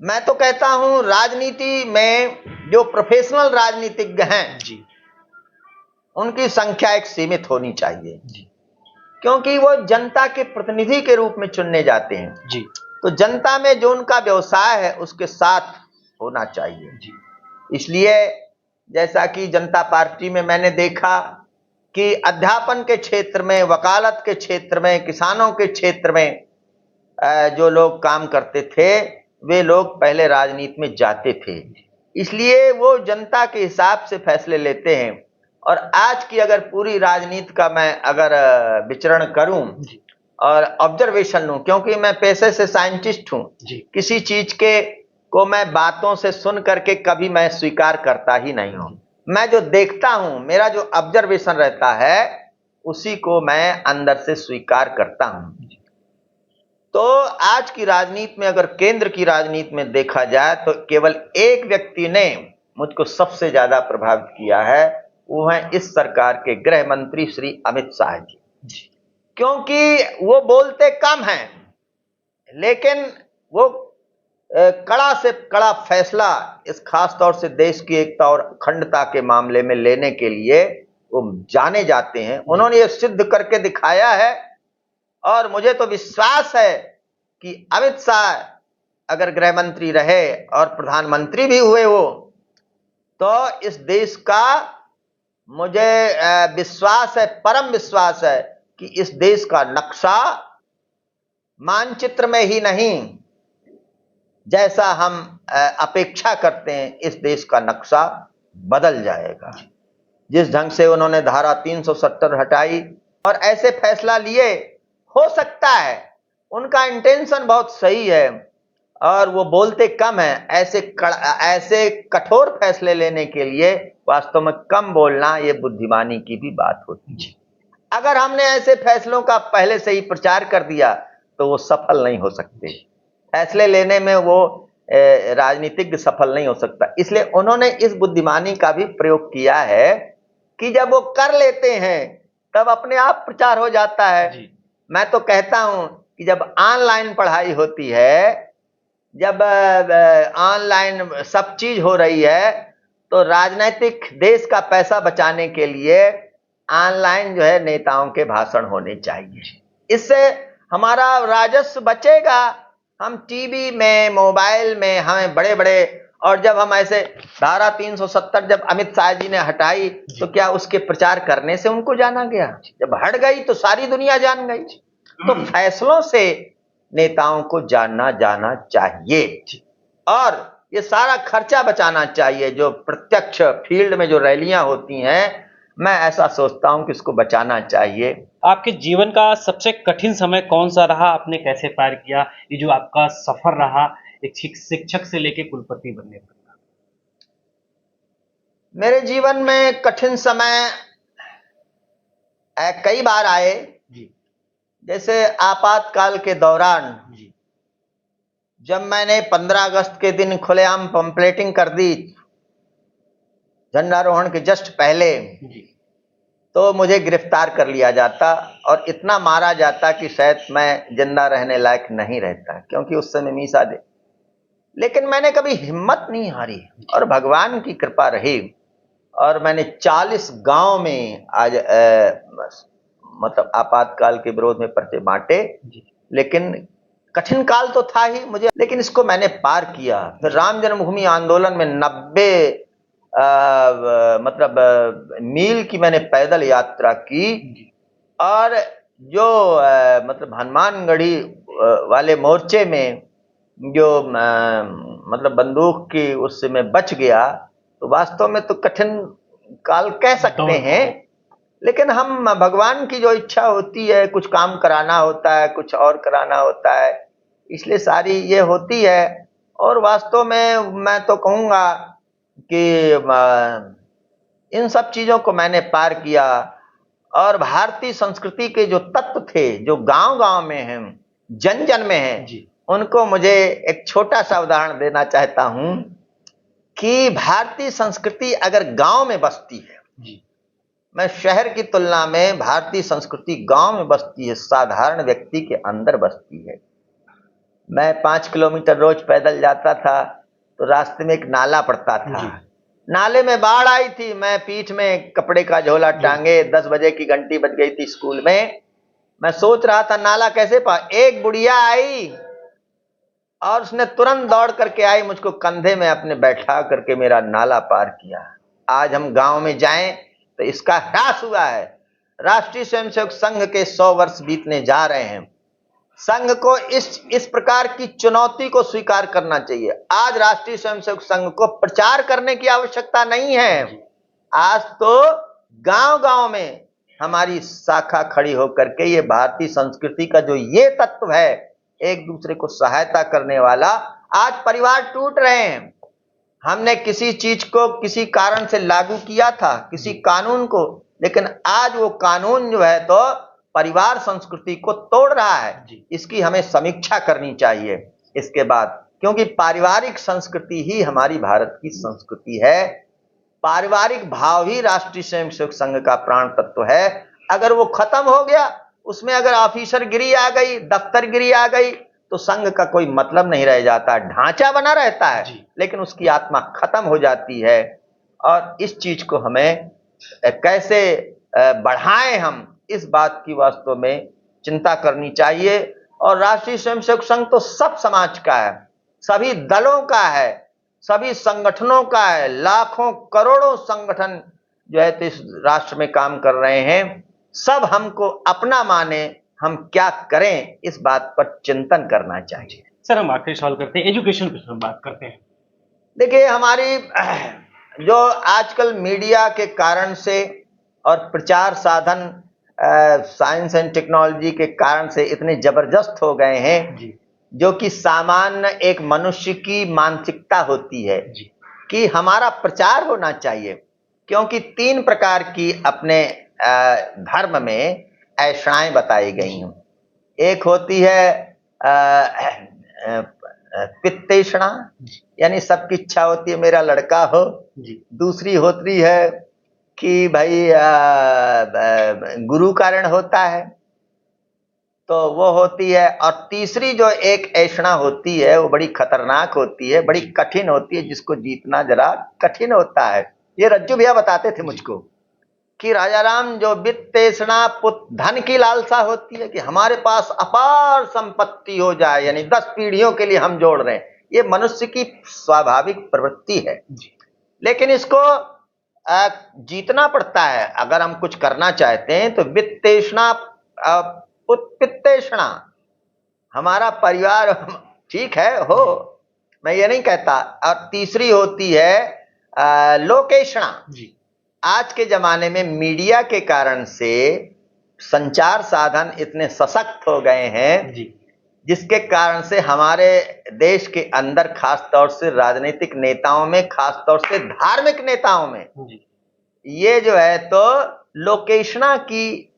Speaker 2: मैं तो कहता हूं राजनीति में जो प्रोफेशनल राजनीतिज्ञ हैं उनकी संख्या एक सीमित होनी चाहिए, क्योंकि वो जनता के प्रतिनिधि के रूप में चुनने जाते हैं। तो जनता में जो उनका व्यवसाय है उसके साथ होना चाहिए। इसलिए जैसा कि जनता पार्टी में मैंने देखा कि अध्यापन के क्षेत्र में, वकालत के क्षेत्र में, किसानों के क्षेत्र में जो लोग काम करते थे वे लोग पहले राजनीति में जाते थे, इसलिए वो जनता के हिसाब से फैसले लेते हैं। और आज की अगर पूरी राजनीति का मैं अगर विचरण करूं और ऑब्जर्वेशन लूं, क्योंकि मैं पेशे से साइंटिस्ट हूं, किसी चीज के को मैं बातों से सुन करके कभी मैं स्वीकार करता ही नहीं हूं। मैं जो देखता हूं, मेरा जो ऑब्जर्वेशन रहता है उसी को मैं अंदर से स्वीकार करता हूं। तो आज की राजनीति में, अगर केंद्र की राजनीति में देखा जाए तो केवल एक व्यक्ति ने मुझको सबसे ज्यादा प्रभावित किया है, वो है इस सरकार के गृह मंत्री श्री अमित शाह जी। क्योंकि वो बोलते कम हैं, लेकिन वो कड़ा से कड़ा फैसला इस खास तौर से देश की एकता और अखंडता के मामले में लेने के लिए वो जाने जाते हैं। उन्होंने ये सिद्ध करके दिखाया है और मुझे तो विश्वास है कि अमित शाह अगर गृह मंत्री रहे और प्रधानमंत्री भी हुए वो, तो इस देश का मुझे विश्वास है, परम विश्वास है कि इस देश का नक्शा मानचित्र में ही नहीं, जैसा हम अपेक्षा करते हैं, इस देश का नक्शा बदल जाएगा। जिस ढंग से उन्होंने धारा 370 हटाई और ऐसे फैसला लिए, हो सकता है उनका इंटेंशन बहुत सही है और वो बोलते कम है, ऐसे कठोर फैसले लेने के लिए वास्तव में कम बोलना ये बुद्धिमानी की भी बात होती है। अगर हमने ऐसे फैसलों का पहले से ही प्रचार कर दिया तो वो सफल नहीं हो सकते, फैसले लेने में वो राजनीतिज्ञ सफल नहीं हो सकता। इसलिए उन्होंने इस बुद्धिमानी का भी प्रयोग किया है कि जब वो कर लेते हैं तब अपने आप प्रचार हो जाता है। मैं तो कहता हूं कि जब ऑनलाइन पढ़ाई होती है, जब ऑनलाइन सब चीज हो रही है, तो राजनीतिक देश का पैसा बचाने के लिए ऑनलाइन जो है नेताओं के भाषण होने चाहिए। इससे हमारा राजस्व बचेगा। हम टीवी में, मोबाइल में हमें बड़े बड़े, और जब हम ऐसे धारा 370 जब अमित शाह जी ने हटाई तो क्या उसके प्रचार करने से उनको जाना गया? जब हट गई तो सारी दुनिया जान गई। तो फैसलों से नेताओं को जाना जाना चाहिए और ये सारा खर्चा बचाना चाहिए। जो प्रत्यक्ष फील्ड में जो रैलियां होती हैं, मैं ऐसा सोचता हूं कि इसको बचाना चाहिए।
Speaker 1: आपके जीवन का सबसे कठिन समय कौन सा रहा? आपने कैसे पार किया ये जो आपका सफर रहा एक शिक्षक से लेके कुलपति बनने तक?
Speaker 2: मेरे जीवन में कठिन समय कई बार आए जी। जैसे आपातकाल के दौरान जी, जब मैंने 15 अगस्त के दिन खुलेआम पंपलेटिंग कर दी झंडारोहण के जस्ट पहले जी, तो मुझे गिरफ्तार कर लिया जाता और इतना मारा जाता कि शायद मैं जिंदा रहने लायक नहीं रहता, क्योंकि उस समय मीसा दे। लेकिन मैंने कभी हिम्मत नहीं हारी और भगवान की कृपा रही और मैंने 40 गांव में आज मतलब आपातकाल के विरोध में पर्चे बांटे। लेकिन कठिन काल तो था ही मुझे, लेकिन इसको मैंने पार किया। फिर राम जन्मभूमि आंदोलन में 90 मतलब मील की मैंने पैदल यात्रा की और जो मतलब हनुमानगढ़ी वाले मोर्चे में जो मतलब बंदूक की उससे मैं बच गया, तो वास्तव में तो कठिन काल कह सकते हैं। लेकिन हम भगवान की जो इच्छा होती है, कुछ काम कराना होता है, कुछ और कराना होता है, इसलिए सारी ये होती है। और वास्तव में मैं तो कहूँगा कि इन सब चीज़ों को मैंने पार किया और भारतीय संस्कृति के जो तत्व थे, जो गांव-गांव में हैं, जन जन में हैं, उनको मुझे एक छोटा सा उदाहरण देना चाहता हूं कि भारतीय संस्कृति अगर गांव में बसती है जी, मैं शहर की तुलना में भारतीय संस्कृति गांव में बसती है, साधारण व्यक्ति के अंदर बसती है। मैं 5 किलोमीटर रोज पैदल जाता था तो रास्ते में एक नाला पड़ता था, नाले में बाढ़ आई थी, मैं पीठ में कपड़े का झोला टांगे 10 बजे की घंटी बज गई थी स्कूल में, मैं सोच रहा था नाला कैसे पार। एक बुढ़िया आई और उसने तुरंत दौड़ करके आई, मुझको कंधे में अपने बैठा करके मेरा नाला पार किया। आज हम गांव में जाएं तो इसका ह्रास हुआ है, राष्ट्रीय स्वयंसेवक संघ के 100 वर्ष बीतने जा रहे हैं। संघ को इस प्रकार की चुनौती को स्वीकार करना चाहिए। आज राष्ट्रीय स्वयंसेवक संघ को प्रचार करने की आवश्यकता नहीं है। आज तो गांव-गांव में हमारी शाखा खड़ी होकर के ये भारतीय संस्कृति का जो ये तत्व है, एक दूसरे को सहायता करने वाला, आज परिवार टूट रहे हैं। हमने किसी चीज को किसी कारण से लागू किया था, किसी कानून को, लेकिन आज वो कानून जो है तो परिवार संस्कृति को तोड़ रहा है। इसकी हमें समीक्षा करनी चाहिए इसके बाद, क्योंकि पारिवारिक संस्कृति ही हमारी भारत की संस्कृति है। पारिवारिक भाव ही राष्ट्रीय स्वयंसेवक संघ का प्राण तत्व है। अगर वो खत्म हो गया, उसमें अगर ऑफिसरगिरी आ गई, दफ्तरगिरी आ गई, तो संघ का कोई मतलब नहीं रह जाता। ढांचा बना रहता है लेकिन उसकी आत्मा खत्म हो जाती है। और इस चीज को हमें कैसे बढ़ाएं, हम इस बात की वास्तव में चिंता करनी चाहिए। और राष्ट्रीय स्वयंसेवक संघ तो सब समाज का है, सभी दलों का है, सभी संगठनों का है। लाखों करोड़ों संगठन जो है तो इस राष्ट्र में काम कर रहे हैं। सब हमको अपना माने, हम क्या करें इस बात पर चिंतन करना चाहिए।
Speaker 1: सर, हम आखिरी सवाल करते हैं, एजुकेशन पे हम बात करते हैं।
Speaker 2: देखिए, हमारी जो आजकल मीडिया के कारण से और प्रचार साधन साइंस एंड टेक्नोलॉजी के कारण से इतने जबरदस्त हो गए हैं, जो कि सामान्य एक मनुष्य की मानसिकता होती है कि हमारा प्रचार होना चाहिए। क्योंकि 3 प्रकार की अपने धर्म में ऐषणाएं बताई गई हैं। एक होती है पित्तेषणा, यानी सबकी इच्छा होती है मेरा लड़का हो। दूसरी होती है कि भाई गुरु कारण होता है, तो वो होती है। और तीसरी जो एक ऐषणा होती है वो बड़ी खतरनाक होती है, बड़ी कठिन होती है, जिसको जीतना जरा कठिन होता है। ये रज्जू भैया बताते थे मुझको कि राजा राम, जो वित्तेषणा धन की लालसा होती है कि हमारे पास अपार संपत्ति हो जाए, यानी 10 पीढ़ियों के लिए हम जोड़ रहे हैं, ये मनुष्य की स्वाभाविक प्रवृत्ति है। लेकिन इसको जीतना पड़ता है। अगर हम कुछ करना चाहते हैं तो वित्तेषणा पित्तेषणा, हमारा परिवार ठीक है हो, मैं ये नहीं कहता। और तीसरी होती है लोकेषणा। आज के जमाने में मीडिया के कारण से संचार साधन इतने सशक्त हो गए हैं, जिसके कारण से हमारे देश के अंदर, खास तौर से राजनीतिक नेताओं में, खास तौर से धार्मिक नेताओं में, ये जो है तो लोकेशना की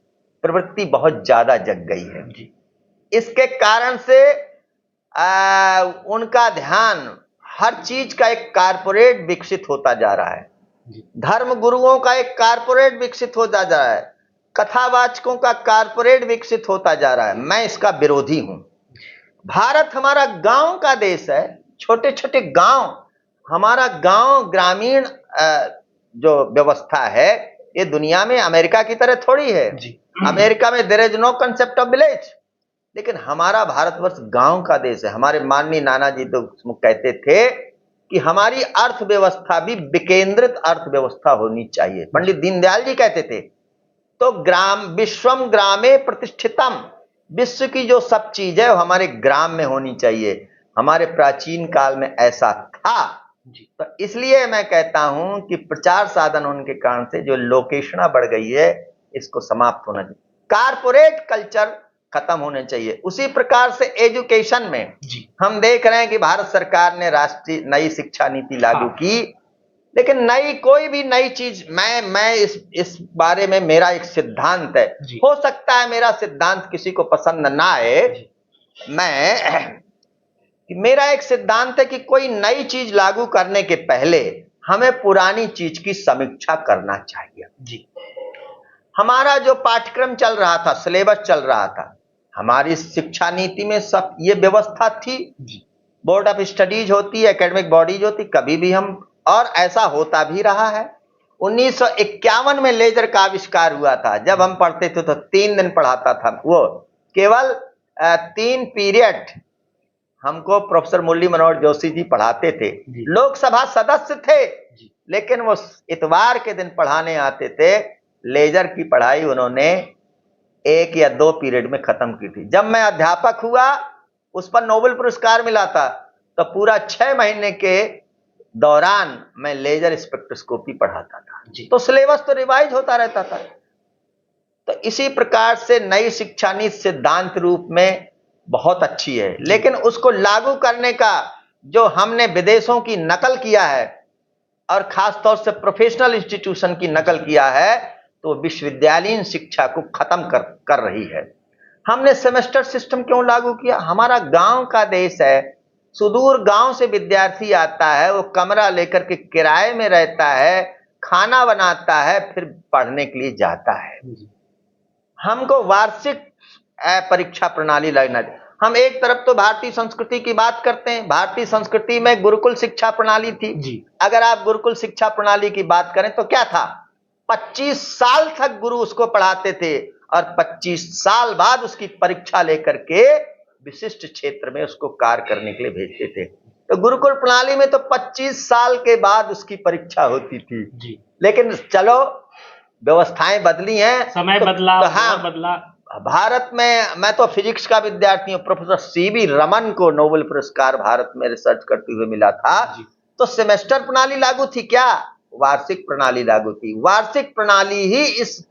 Speaker 2: प्रवृत्ति बहुत ज्यादा जग गई है। इसके कारण से उनका ध्यान हर चीज का एक कारपोरेट विकसित होता जा रहा है। धर्म गुरुओं का एक कारपोरेट विकसित होता जा रहा है, कथावाचकों का कारपोरेट विकसित होता जा रहा है। मैं इसका विरोधी हूं। भारत हमारा गांव का देश है, छोटे छोटे गांव, हमारा गांव ग्रामीण जो व्यवस्था है, ये दुनिया में अमेरिका की तरह थोड़ी है। अमेरिका में there is no concept of village, लेकिन हमारा भारतवर्ष गांव का देश है। हमारे माननीय नाना जी तो कहते थे कि हमारी अर्थव्यवस्था भी विकेंद्रित अर्थव्यवस्था होनी चाहिए। पंडित दीनदयाल जी कहते थे। तो ग्राम विश्वम ग्रामे प्रतिष्ठितम, विश्व की जो सब चीज है वो हमारे ग्राम में होनी चाहिए। हमारे प्राचीन काल में ऐसा था। तो इसलिए मैं कहता हूं कि प्रचार साधन होने के कारण से जो लोकेशना बढ़ गई है, इसको समाप्त होना चाहिए। कारपोरेट कल्चर खत्म होने चाहिए। उसी प्रकार से एजुकेशन में हम देख रहे हैं कि भारत सरकार ने राष्ट्रीय नई शिक्षा नीति लागू की, लेकिन नई कोई भी नई चीज, मैं इस बारे में मेरा एक सिद्धांत है। हो सकता है मेरा सिद्धांत किसी को पसंद ना आए, मेरा एक सिद्धांत है कि कोई नई चीज लागू करने के पहले हमें पुरानी चीज की समीक्षा करना चाहिए। हमारा जो पाठ्यक्रम चल रहा था, सिलेबस चल रहा था, हमारी शिक्षा नीति में सब ये व्यवस्था थी। बोर्ड ऑफ स्टडीज होती है, एकेडमिक बॉडीज होती, कभी भी हम, और ऐसा होता भी रहा है। 1951 में लेजर का आविष्कार हुआ था। जब हम पढ़ते थे तो 3 दिन पढ़ाता था, वो केवल 3 पीरियड हमको प्रोफेसर मुरली मनोहर जोशी जी पढ़ाते थे। लोकसभा सदस्य थे, लेकिन वो इतवार के दिन पढ़ाने आते थे। लेजर की पढ़ाई उन्होंने 1 या 2 पीरियड में खत्म की थी। जब मैं अध्यापक हुआ, उस पर नोबेल पुरस्कार मिला था, तो पूरा 6 महीने के दौरान मैं लेजर स्पेक्ट्रोस्कोपी पढ़ाता था, तो सिलेबस तो रिवाइज होता रहता था। तो इसी प्रकार से नई शिक्षा नीति सिद्धांत रूप में बहुत अच्छी है, लेकिन उसको लागू करने का जो हमने विदेशों की नकल किया है और खासतौर से प्रोफेशनल इंस्टीट्यूशन की नकल किया है, तो विश्वविद्यालयीन शिक्षा को खत्म कर रही है। हमने सेमेस्टर सिस्टम क्यों लागू किया? हमारा गांव का देश है, सुदूर गांव से विद्यार्थी आता है, वो कमरा लेकर के किराए में रहता है, खाना बनाता है, फिर पढ़ने के लिए जाता है। हमको वार्षिक परीक्षा प्रणाली लगना चाहिए। हम एक तरफ तो भारतीय संस्कृति की बात करते हैं, भारतीय संस्कृति में गुरुकुल शिक्षा प्रणाली थी। अगर आप गुरुकुल शिक्षा प्रणाली की बात करें तो क्या था? 25 साल तक गुरु उसको पढ़ाते थे और 25 साल बाद उसकी परीक्षा लेकर के विशिष्ट क्षेत्र में उसको कार्य करने के लिए भेजते थे। तो गुरुकुल प्रणाली में तो 25 साल के बाद उसकी परीक्षा होती थी। लेकिन चलो, व्यवस्थाएं बदली हैं,
Speaker 1: समय बदला,
Speaker 2: तो हाँ,
Speaker 1: बदला।
Speaker 2: भारत में, मैं तो फिजिक्स का विद्यार्थी हूँ, प्रोफेसर सीवी रमन को नोबेल पुरस्कार भारत में रिसर्च करते हुए मिला था। तो सेमेस्टर प्रणाली लागू थी क्या? वार्षिक प्रणाली लागू थी। वार्षिक प्रणाली ही इस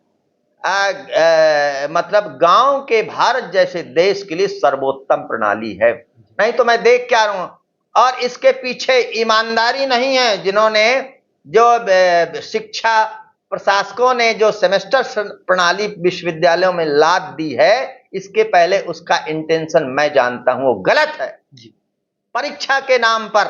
Speaker 2: मतलब गांव के भारत जैसे देश के लिए सर्वोत्तम प्रणाली है। नहीं तो मैं देख क्या रहा हूं, और इसके पीछे ईमानदारी नहीं है। जिन्होंने, जो शिक्षा प्रशासकों ने जो सेमेस्टर प्रणाली विश्वविद्यालयों में लाद दी है, इसके पहले उसका इंटेंशन मैं जानता हूं, वो गलत है। परीक्षा के नाम पर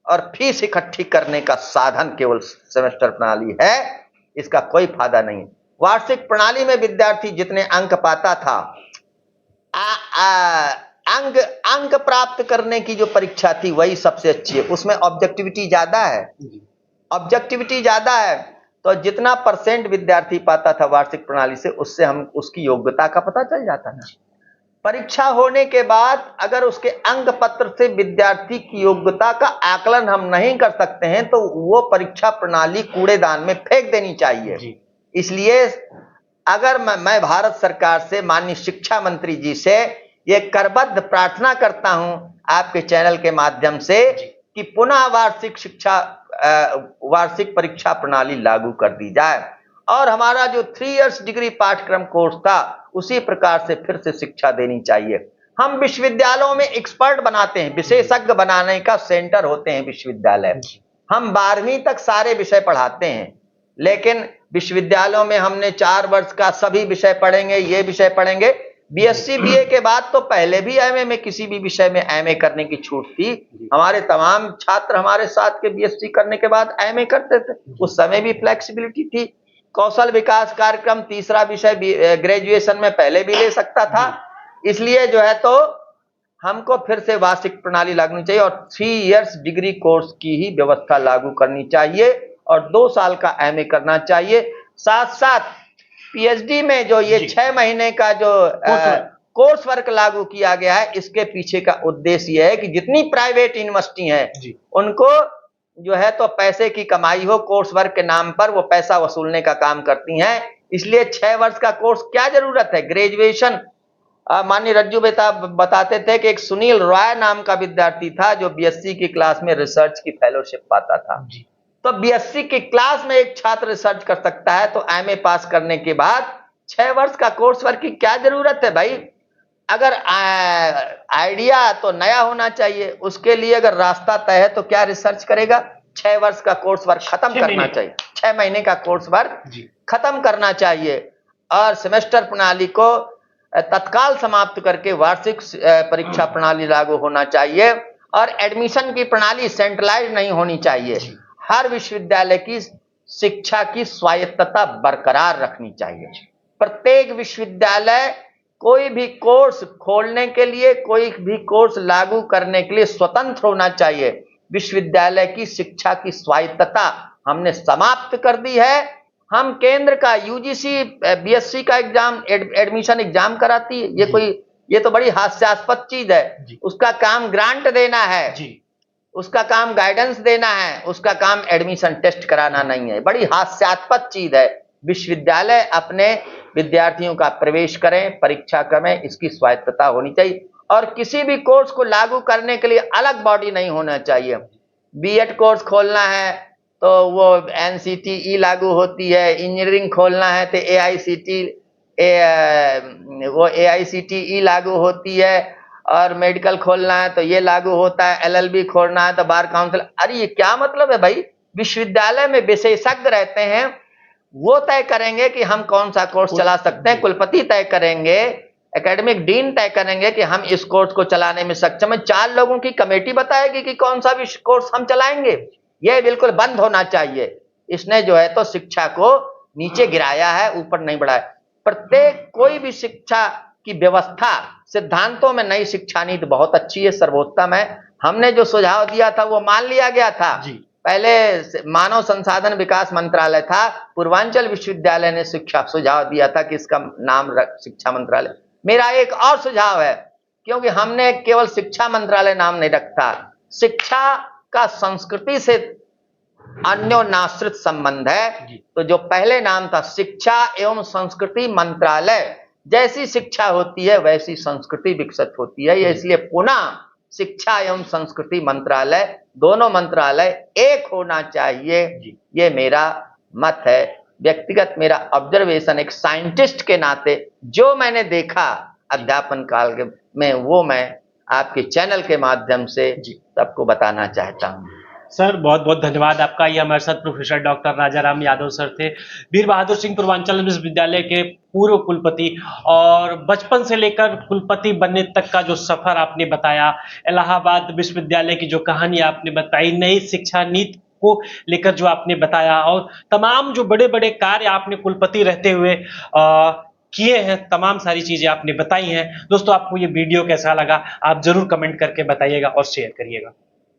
Speaker 2: और फीस इकट्ठी करने का साधन केवल सेमेस्टर प्रणाली है, इसका कोई फायदा नहीं। वार्षिक प्रणाली में विद्यार्थी जितने अंक पाता था, अंक प्राप्त करने की जो परीक्षा थी वही सबसे अच्छी है। उसमें ऑब्जेक्टिविटी ज्यादा है, ऑब्जेक्टिविटी ज्यादा है। तो जितना परसेंट विद्यार्थी पाता था वार्षिक प्रणाली से, उससे हम उसकी योग्यता का पता चल जाता ना। परीक्षा होने के बाद अगर उसके अंक पत्र से विद्यार्थी की योग्यता का आकलन हम नहीं कर सकते हैं, तो वो परीक्षा प्रणाली कूड़ेदान में फेंक देनी चाहिए। इसलिए अगर मैं भारत सरकार से, माननीय शिक्षा मंत्री जी से ये करबद्ध प्रार्थना करता हूं आपके चैनल के माध्यम से कि पुनः वार्षिक परीक्षा प्रणाली लागू कर दी जाए, और हमारा जो 3 इयर्स डिग्री पाठ्यक्रम कोर्स था उसी प्रकार से फिर से शिक्षा देनी चाहिए। हम विश्वविद्यालयों में एक्सपर्ट बनाते हैं, विशेषज्ञ बनाने का सेंटर होते हैं विश्वविद्यालय। हम 12वीं तक सारे विषय पढ़ाते हैं, लेकिन विश्वविद्यालयों में हमने 4 वर्ष का सभी विषय पढ़ेंगे, ये विषय पढ़ेंगे। बीएससी बीए के बाद तो पहले भी एमए में, किसी भी विषय में एमए करने की छूट थी। हमारे तमाम छात्र हमारे साथ के बीएससी करने के बाद एमए करते थे। उस समय भी फ्लेक्सिबिलिटी थी। कौशल विकास कार्यक्रम तीसरा विषय ग्रेजुएशन में पहले भी ले सकता था। इसलिए जो है तो हमको फिर से वार्षिक प्रणाली लागू चाहिए और 3 इयर्स डिग्री कोर्स की ही व्यवस्था लागू करनी चाहिए और 2 साल का एमए करना चाहिए। साथ साथ पीएचडी में जो ये 6 महीने का जो कोर्स वर्क लागू किया गया है, इसके पीछे का उद्देश्य यह है कि जितनी प्राइवेट यूनिवर्सिटी हैं उनको जो है तो पैसे की कमाई हो, कोर्स वर्क के नाम पर वो पैसा वसूलने का काम करती हैं। इसलिए 6 वर्ष का कोर्स क्या जरूरत है? ग्रेजुएशन, माननीय रज्जू बताते थे कि एक सुनील रॉय नाम का विद्यार्थी था जो बीएससी की क्लास में रिसर्च की फेलोशिप पाता था। तो बीएससी की क्लास में एक छात्र रिसर्च कर सकता है, तो एमए पास करने के बाद 6 वर्ष का कोर्स वर्क की क्या जरूरत है भाई? अगर आइडिया तो नया होना चाहिए, उसके लिए अगर रास्ता तय है तो क्या रिसर्च करेगा? 6 वर्ष का कोर्स वर्क खत्म करना चाहिए, 6 महीने का कोर्स वर्क खत्म करना चाहिए और सेमेस्टर प्रणाली को तत्काल समाप्त करके वार्षिक परीक्षा प्रणाली लागू होना चाहिए और एडमिशन की प्रणाली सेंट्रलाइज नहीं होनी चाहिए। हर विश्वविद्यालय की शिक्षा की स्वायत्तता बरकरार रखनी चाहिए। प्रत्येक विश्वविद्यालय कोई भी कोर्स खोलने के लिए, कोई भी कोर्स लागू करने के लिए स्वतंत्र होना चाहिए। विश्वविद्यालय की शिक्षा की स्वायत्तता हमने समाप्त कर दी है। हम केंद्र का यूजीसी बीएससी का एग्जाम, एडमिशन एग्जाम कराती है। ये तो बड़ी हास्यास्पद चीज है। उसका काम ग्रांट देना है, उसका काम गाइडेंस देना है, उसका काम एडमिशन टेस्ट कराना नहीं है। बड़ी हास्यास्पद चीज है। विश्वविद्यालय अपने विद्यार्थियों का प्रवेश करें, परीक्षा करें, इसकी स्वायत्तता होनी चाहिए। और किसी भी कोर्स को लागू करने के लिए अलग बॉडी नहीं होना चाहिए। बीएड कोर्स खोलना है तो वो एनसीटीई लागू होती है, इंजीनियरिंग खोलना है तो एआईसीटीई लागू होती है, और मेडिकल खोलना है तो ये लागू होता है, एलएलबी खोलना है तो बार काउंसिल। अरे ये क्या मतलब है भाई? विश्वविद्यालय में विशेषज्ञ रहते हैं, वो तय करेंगे कि हम कौन सा कोर्स चला सकते हैं। कुलपति तय करेंगे, एकेडमिक डीन तय करेंगे कि हम इस कोर्स को चलाने में सक्षम है। 4 लोगों की कमेटी बताएगी कि कौन सा कोर्स हम चलाएंगे। यह बिल्कुल बंद होना चाहिए। इसने जो है तो शिक्षा को नीचे गिराया है, ऊपर नहीं बढ़ाया। प्रत्येक कोई भी शिक्षा की व्यवस्था, सिद्धांतों में नई शिक्षा नीति बहुत अच्छी है, सर्वोत्तम है। हमने जो सुझाव दिया था वो मान लिया गया था। पहले मानव संसाधन विकास मंत्रालय था, पूर्वांचल विश्वविद्यालय ने शिक्षा सुझाव दिया था कि इसका नाम शिक्षा मंत्रालय। मेरा एक और सुझाव है, क्योंकि हमने केवल शिक्षा मंत्रालय नाम नहीं रखा, शिक्षा का संस्कृति से अन्योन्याश्रित संबंध है। तो जो पहले नाम था शिक्षा एवं संस्कृति मंत्रालय, जैसी शिक्षा होती है वैसी संस्कृति विकसित होती है। इसलिए पुनः शिक्षा एवं संस्कृति मंत्रालय, दोनों मंत्रालय एक होना चाहिए, ये मेरा मत है। व्यक्तिगत मेरा ऑब्जर्वेशन, एक साइंटिस्ट के नाते जो मैंने देखा अध्यापन काल में, वो मैं आपके चैनल के माध्यम से सबको बताना चाहता हूँ।
Speaker 1: सर बहुत बहुत धन्यवाद आपका। ये हमारे साथ professor doctor Rajaram Yadav sir थे, वीर बहादुर सिंह पूर्वांचल विश्वविद्यालय के पूर्व कुलपति, और बचपन से लेकर कुलपति बनने तक का जो सफर आपने बताया, इलाहाबाद विश्वविद्यालय की जो कहानी आपने बताई, नई शिक्षा नीति को लेकर जो आपने बताया, और तमाम जो बड़े बड़े कार्य आपने कुलपति रहते हुए किए हैं, तमाम सारी चीजें आपने बताई हैं। दोस्तों आपको ये वीडियो कैसा लगा आप जरूर कमेंट करके बताइएगा और शेयर करिएगा।